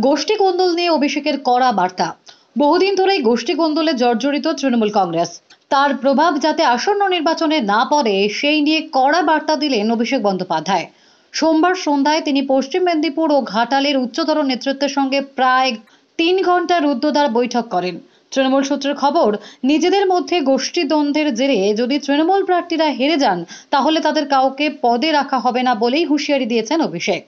গোষ্ঠী কোন্দল নিয়ে অভিষেকের কড়া বার্তা। বহুদিন ধরেই গোষ্ঠী কোন্দলে জর্জরিত তৃণমূল কংগ্রেস। তার প্রভাব যাতে আসন্ন নির্বাচনে না পড়ে সেই নিয়ে কড়া বার্তা দিলেন অভিষেক বন্দ্যোপাধ্যায়। সোমবার সন্ধ্যায় তিনি পশ্চিম মেদিনীপুর ও ঘাটালের উচ্চতর নেতৃত্বের সঙ্গে প্রায় 3 ঘন্টা রুদ্ধদ্বার বৈঠক করেন। তৃণমূল সূত্রের খবর, নিজেদের মধ্যে গোষ্ঠী দ্বন্দ্বের জেরে যদি তৃণমূল প্রার্থীরা হেরে যান তাহলে তাদের কাউকে পদে রাখা হবে না বলেই হুঁশিয়ারি দিয়েছেন অভিষেক।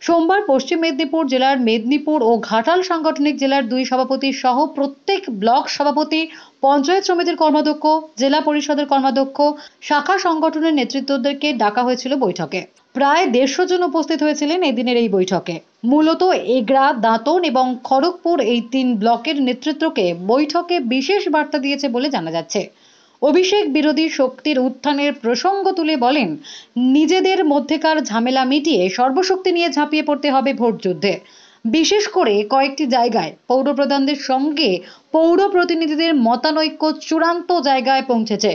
সোমবার পশ্চিম মেদিনীপুর জেলার মেদিনীপুর ও ঘাটাল সাংগঠনিক জেলার 2 সভাপতি সহ প্রত্যেক ব্লক সভাপতি, পঞ্চায়েত সমিতির কর্মাধ্যক্ষ, জেলা পরিষদের কর্মাধ্যক্ষ, শাখা সংগঠনের নেতৃত্বদেরকে ডাকা হয়েছিল বৈঠকে। প্রায় 150 জন উপস্থিত হয়েছিলেন এদিনের এই বৈঠকে। মূলত এগরা, দাঁতন এবং খড়গপুর এই 3 ব্লকের নেতৃত্বকে বৈঠকে বিশেষ বার্তা দিয়েছে বলে জানা যাচ্ছে। অভিষেক বিরোধী শক্তির উত্থানের প্রসঙ্গ তুলে বলেন, নিজেদের মধ্যেকার ঝামেলা মিটিয়ে সর্বশক্তি নিয়ে ঝাঁপিয়ে পড়তে হবে ভোট যুদ্ধে। বিশেষ করে কয়েকটি জায়গায় পৌরপ্রধানদের সঙ্গে পৌর প্রতিনিধিদের মতানৈক্য চূড়ান্ত জায়গায় পৌঁছেছে।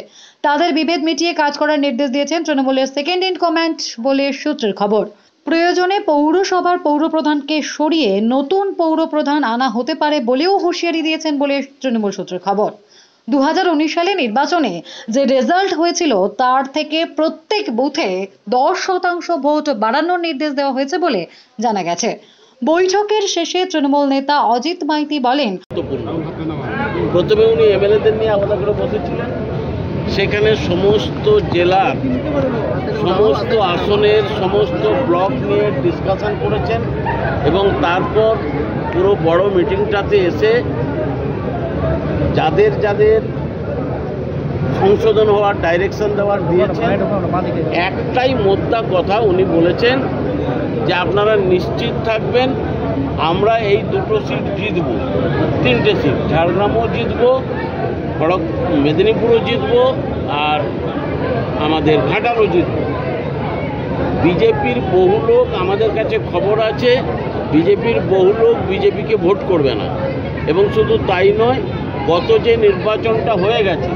তাদের বিভেদ মিটিয়ে কাজ করার নির্দেশ দিয়েছেন তৃণমূলের সেকেন্ড ইন কমান্ড বলে সূত্রের খবর। প্রয়োজনে পৌরসভার পৌরপ্রধানকে সরিয়ে নতুন পৌরপ্রধান আনা হতে পারে বলেও হুঁশিয়ারি দিয়েছেন বলে তৃণমূল সূত্রের খবর। 2019 সালে নির্বাচনে যে রেজাল্ট হয়েছিল তার থেকে প্রত্যেক বুথে 10% ভোট বাড়ানোর নির্দেশ দেওয়া হয়েছে বলে জানা গেছে। বৈঠকের শেষে তৃণমূল নেতা অজিত মাইতি বলেন, প্রথমে উনি এমএলএদের নিয়ে আলাদা করে বসেছিলেন, সেখানে সমস্ত জেলার সমস্ত আসনের সমস্ত ব্লক নিয়ে ডিসকাশন করেছেন এবং তারপর পুরো বড় মিটিংটাতে এসে যাদের যাদের সংশোধন হওয়ার ডাইরেকশন দেওয়ার দিয়েছেন, একটাই মোদ্দা কথা উনি বলেছেন যে আপনারা নিশ্চিত থাকবেন আমরা এই 2টো সিট জিতব, 3টে সিট, ঝাড়গ্রামও জিতব, মেদিনীপুরও জিতব আর আমাদের ঘাটালও জিতব। বিজেপির বহু লোক, আমাদের কাছে খবর আছে, বিজেপির বহু লোক বিজেপিকে ভোট করবে না এবং শুধু তাই নয়, গত যে নির্বাচনটা হয়ে গেছে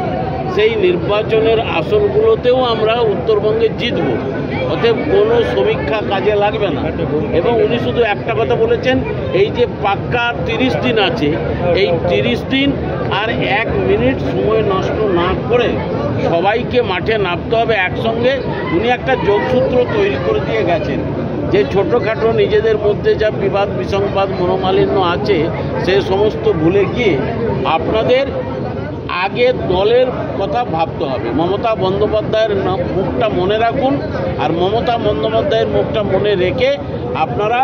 সেই নির্বাচনের আসনগুলোতেও আমরা উত্তরবঙ্গে জিতব, অতএব কোনো সমীক্ষা কাজে লাগবে না। এবং উনি শুধু একটা কথা বলেছেন, এই যে পাক্কা 30 দিন আছে, এই 30 দিন আর 1 মিনিট সময় নষ্ট না করে সবাইকে মাঠে নামতে হবে একসঙ্গে। উনি একটা যোগসূত্র তৈরি করে দিয়ে গেছেন যে ছোটোখাটো নিজেদের মধ্যে যা বিবাদ বিসংবাদ মনোমালিন্য আছে সে সমস্ত ভুলে গিয়ে আপনাদের আগে দলের কথা ভাবতে হবে। মমতা বন্দ্যোপাধ্যায়ের মুখটা মনে রাখুন, আর মমতা বন্দ্যোপাধ্যায়ের মুখটা মনে রেখে আপনারা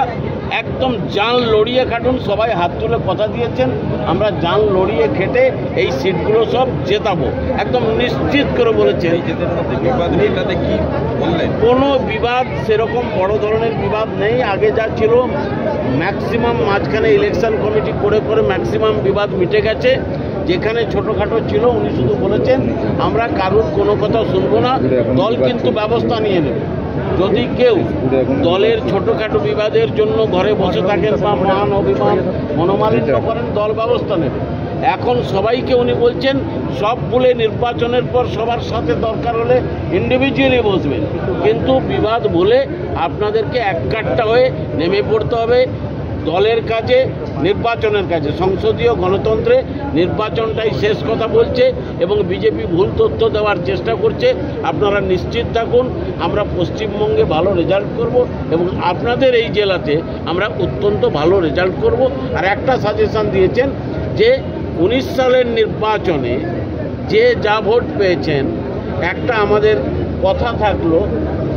একদম জান লড়িয়ে খাটুন। সবাই হাত তুলে কথা দিয়েছেন, আমরা জান লড়িয়ে খেটে এই সিটগুলো সব জেতাবো, একদম নিশ্চিত করে বলেছেন। কোনো বিবাদ সেরকম বড় ধরনের বিবাদ নেই। আগে যা ছিল ম্যাক্সিমাম মাঝখানে ইলেকশন কমিটি করে করে ম্যাক্সিমাম বিবাদ মিটে গেছে। যেখানে ছোটোখাটো ছিল উনি শুধু বলেছেন আমরা কারোর কোনো কথা শুনবো না, দল কিন্তু ব্যবস্থা নিয়ে নেবে। যদি কেউ দলের ছোটোখাটো বিবাদের জন্য ঘরে বসে থাকেন বা মান অভিমান মনোমালিন্য করেন, দল ব্যবস্থা নেবে। এখন সবাইকে উনি বলছেন সব ভুলে নির্বাচনের পর সবার সাথে দরকার হলে ইন্ডিভিজুয়ালি বসবেন, কিন্তু বিবাদ ভুলে আপনাদেরকে এককাট্টা হয়ে নেমে পড়তে হবে দলের কাজে, নির্বাচনের কাজে। সংসদীয় গণতন্ত্রে নির্বাচনটাই শেষ কথা বলছে এবং বিজেপি ভুল তথ্য দেওয়ার চেষ্টা করছে। আপনারা নিশ্চিত থাকুন আমরা পশ্চিমবঙ্গে ভালো রেজাল্ট করব এবং আপনাদের এই জেলাতে আমরা অত্যন্ত ভালো রেজাল্ট করব। আর একটা সাজেশন দিয়েছেন যে 19 সালের নির্বাচনে যে যা ভোট পেয়েছেন, একটা আমাদের কথা থাকলো,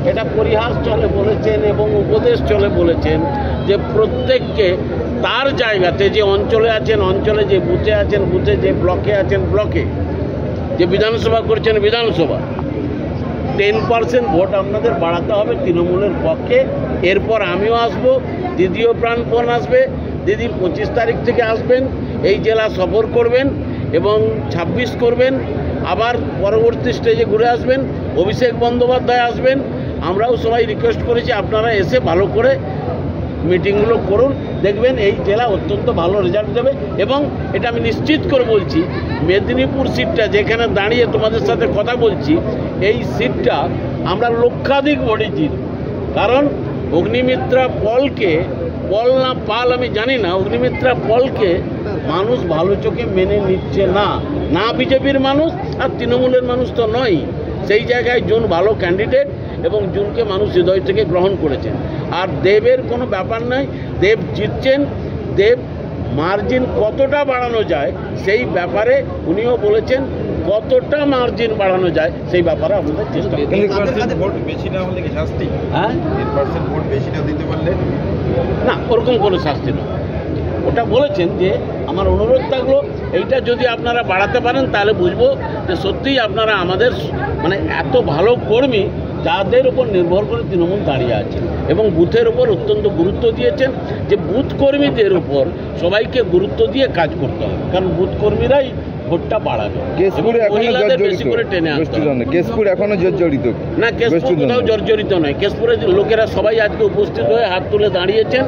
এটা পরিহাস চলে বলেছেন এবং উপদেশ চলে বলেছেন যে প্রত্যেককে তার জায়গাতে, যে অঞ্চলে আছেন অঞ্চলে, যে বুথে আছেন বুথে, যে ব্লকে আছেন ব্লকে, যে বিধানসভা করছেন বিধানসভা, 10% ভোট আপনাদের বাড়াতে হবে তৃণমূলের পক্ষে। এরপর আমিও আসব, দিদিও প্রাণপণ আসবে, দিদি 25 তারিখ থেকে আসবেন, এই জেলা সফর করবেন এবং 26 করবেন, আবার পরবর্তী স্টেজে ঘুরে আসবেন, অভিষেক বন্দ্যোপাধ্যায় আসবেন। আমরাও সবাই রিকোয়েস্ট করেছি আপনারা এসে ভালো করে মিটিংগুলো করুন, দেখবেন এই জেলা অত্যন্ত ভালো রেজাল্ট দেবে। এবং এটা আমি নিশ্চিত করে বলছি, মেদিনীপুর সিটটা যেখানে দাঁড়িয়ে তোমাদের সাথে কথা বলছি, এই সিটটা আমরা লক্ষাধিক ভোটে জিতব। কারণ অগ্নিমিত্রা পলকে পল না পাল আমি জানি না, অগ্নিমিত্রা পলকে মানুষ ভালো চোখে মেনে নিচ্ছে না, না বিজেপির মানুষ আর তৃণমূলের মানুষ তো নয়। সেই জায়গায় জুন ভালো ক্যান্ডিডেট এবং জুনকে মানুষ হৃদয় থেকে গ্রহণ করেছেন। আর দেবের কোনো ব্যাপার নয়, দেব জিতছেন। দেব মার্জিন কতটা বাড়ানো যায় সেই ব্যাপারে উনিও বলেছেন, কতটা মার্জিন বাড়ানো যায় সেই ব্যাপারে আমাদের চেষ্টা ভোট বেশি না হলে কি শাস্তি? হ্যাঁ, 10% ভোট বেশি না দিতে পারলে না ওরকম কোনো শাস্তি নয়। ওটা বলেছেন যে আমার অনুরোধ থাকলো এইটা যদি আপনারা বাড়াতে পারেন তাহলে বুঝবো যে সত্যিই আপনারা আমাদের মানে এত ভালো কর্মী যাদের উপর নির্ভর করে তৃণমূল দাঁড়িয়ে আছে এবং বুথের উপর অত্যন্ত গুরুত্ব দিয়েছেন, যে বুথ কর্মীদের উপর সবাইকে গুরুত্ব দিয়ে কাজ করতে হবে, কারণ বুথ কর্মীরাই ভোটটা বাড়াবে। মহিলাদের বেশি করে টেনে আসতে হবে। কেশপুর এখনো জর্জরিত না, কেশপুর কোথাও জর্জরিত নয়। কেশপুরের লোকেরা সবাই আজকে উপস্থিত হয়ে হাত তুলে দাঁড়িয়েছেন,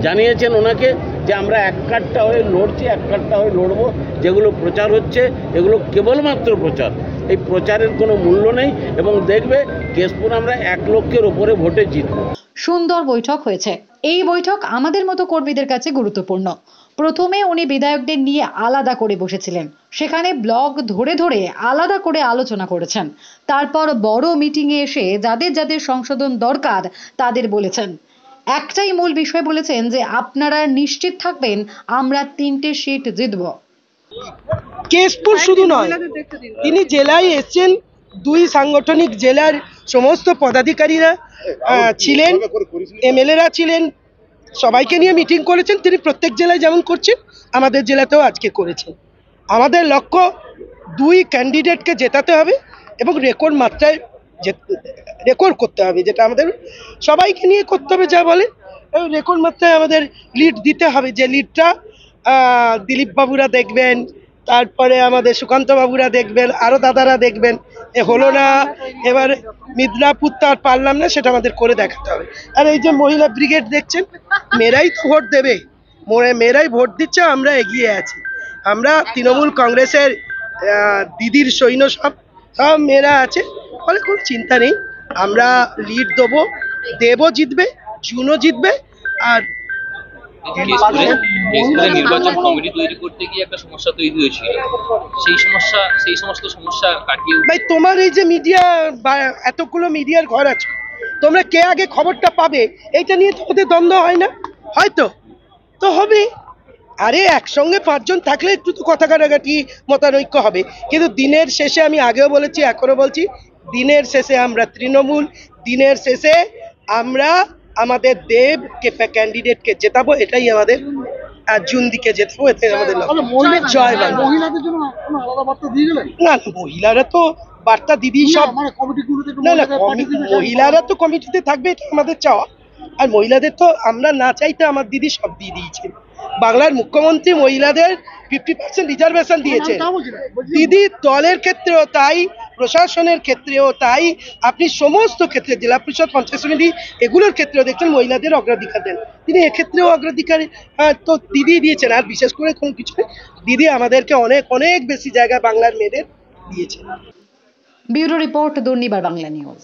জানিয়েছেন ওনাকে যে আমরা এক কাঠটা হয়ে লড়ছি, এক কাঠটা হয়ে লড়বো। যেগুলো প্রচার হচ্ছে এগুলো কেবলমাত্র প্রচার, এই প্রচারের কোনো মূল্য নেই এবং দেখবে কেশপুর আমরা 1 লক্ষের ওপরে ভোটে জিতব। সুন্দর বৈঠক হয়েছে। এই বৈঠক আমাদের মতো কর্মীদের কাছে গুরুত্বপূর্ণ। প্রথমে উনি বিধায়কদের নিয়ে আলাদা করে বসেছিলেন, সেখানে ব্লক ধরে ধরে আলাদা করে আলোচনা করেছেন। তারপর বড় মিটিংয়ে এসে যাদের যাদের সংশোধন দরকার তাদের বলেছেন। একটাই মূল বিষয় বলেছেন যে আপনারা নিশ্চিত থাকবেন আমরা 3টে সিট জিতব। কেশপুর শুধু নয়, তিনি জেলায় এসছেন, 2 সাংগঠনিক জেলার সমস্ত পদাধিকারীরা ছিলেন, এমএলএরা ছিলেন, সবাইকে নিয়ে মিটিং করেছেন। তিনি প্রত্যেক জেলায় যেমন করছেন আমাদের জেলাতেও আজকে করেছেন। আমাদের লক্ষ্য 2 ক্যান্ডিডেটকে জেতাতে হবে এবং রেকর্ড মাত্রায় রেকর্ড করতে হবে, যেটা আমাদের সবাইকে নিয়ে করতে হবে। যা বলে রেকর্ড মাত্রায় আমাদের লিড দিতে হবে, যে লিডটা দিলীপ বাবুরা দেখবেন, তারপরে আমাদের সুকান্ত বাবুরা দেখবেন, আরও দাদারা দেখবেন। হলো না, এবার মিদনাপুর তো আর পারলাম না, সেটা আমাদের করে দেখাতে হবে। আর এই যে মহিলা ব্রিগেড দেখছেন, মেয়েরাই তো ভোট দেবে, মেয়েরাই ভোট দিচ্ছে, আমরা এগিয়ে আছি। আমরা তৃণমূল কংগ্রেসের দিদির সৈন্য সব মেয়েরা আছে, ফলে কোনো চিন্তা নেই। আমরা লিড দেবো, দেবও জিতবে, জুনও জিতবে। আর নির্বাচন কমিটি তৈরি করতে গিয়ে একটা সমস্যা তৈরি হয়েছিল, সেই সমস্ত সমস্যা কাটিয়ে ভাই, তোমার এই যে মিডিয়া বা এতগুলো মিডিয়ার ঘর আছে, তোমরা কে আগে খবরটা পাবে এইটা নিয়ে তোমাদের দ্বন্দ্ব হয় না? হয়তো তো হবে। আরে একসঙ্গে 5 জন থাকলে একটু তো কথা কাটাকাটি মতানৈক্য হবে, কিন্তু দিনের শেষে আমি আগেও বলেছি, এখনো বলছি, দিনের শেষে আমরা তৃণমূল, দিনের শেষে আমরা আমাদের দেবকে ক্যান্ডিডেটকে জেতাবো, এটাই আমাদের। আর জুন দিকে জেতাবো, এটাই আমাদের জয় বাংলা। না, মহিলারা তো বার্তা দিদি সব, না না, মহিলারা তো কমিটিতে থাকবে, এটা আমাদের চাওয়া। আর মহিলাদের তো আমরা না চাইতে আমার দিদি সব দিয়ে দিয়েছে। বাংলার মুখ্যমন্ত্রী মহিলাদের 50% রিজার্ভেশন দিয়েছে। দিদি দলের ক্ষেত্রেও তাই, প্রশাসনের ক্ষেত্রেও তাই, আপনি সমস্ত ক্ষেত্রে জেলা পরিষদ, পঞ্চায়েত সমিতি এগুলোর ক্ষেত্রেও দেখছেন মহিলাদের অগ্রাধিকার দেন। তিনি এক্ষেত্রেও অগ্রাধিকার তো দিদি দিয়েছেন। আর বিশেষ করে কোনো কিছু দিদি আমাদেরকে অনেক অনেক বেশি জায়গায় বাংলার মেয়েদের দিয়েছেন। Bureau report, Durnibar Bangla news.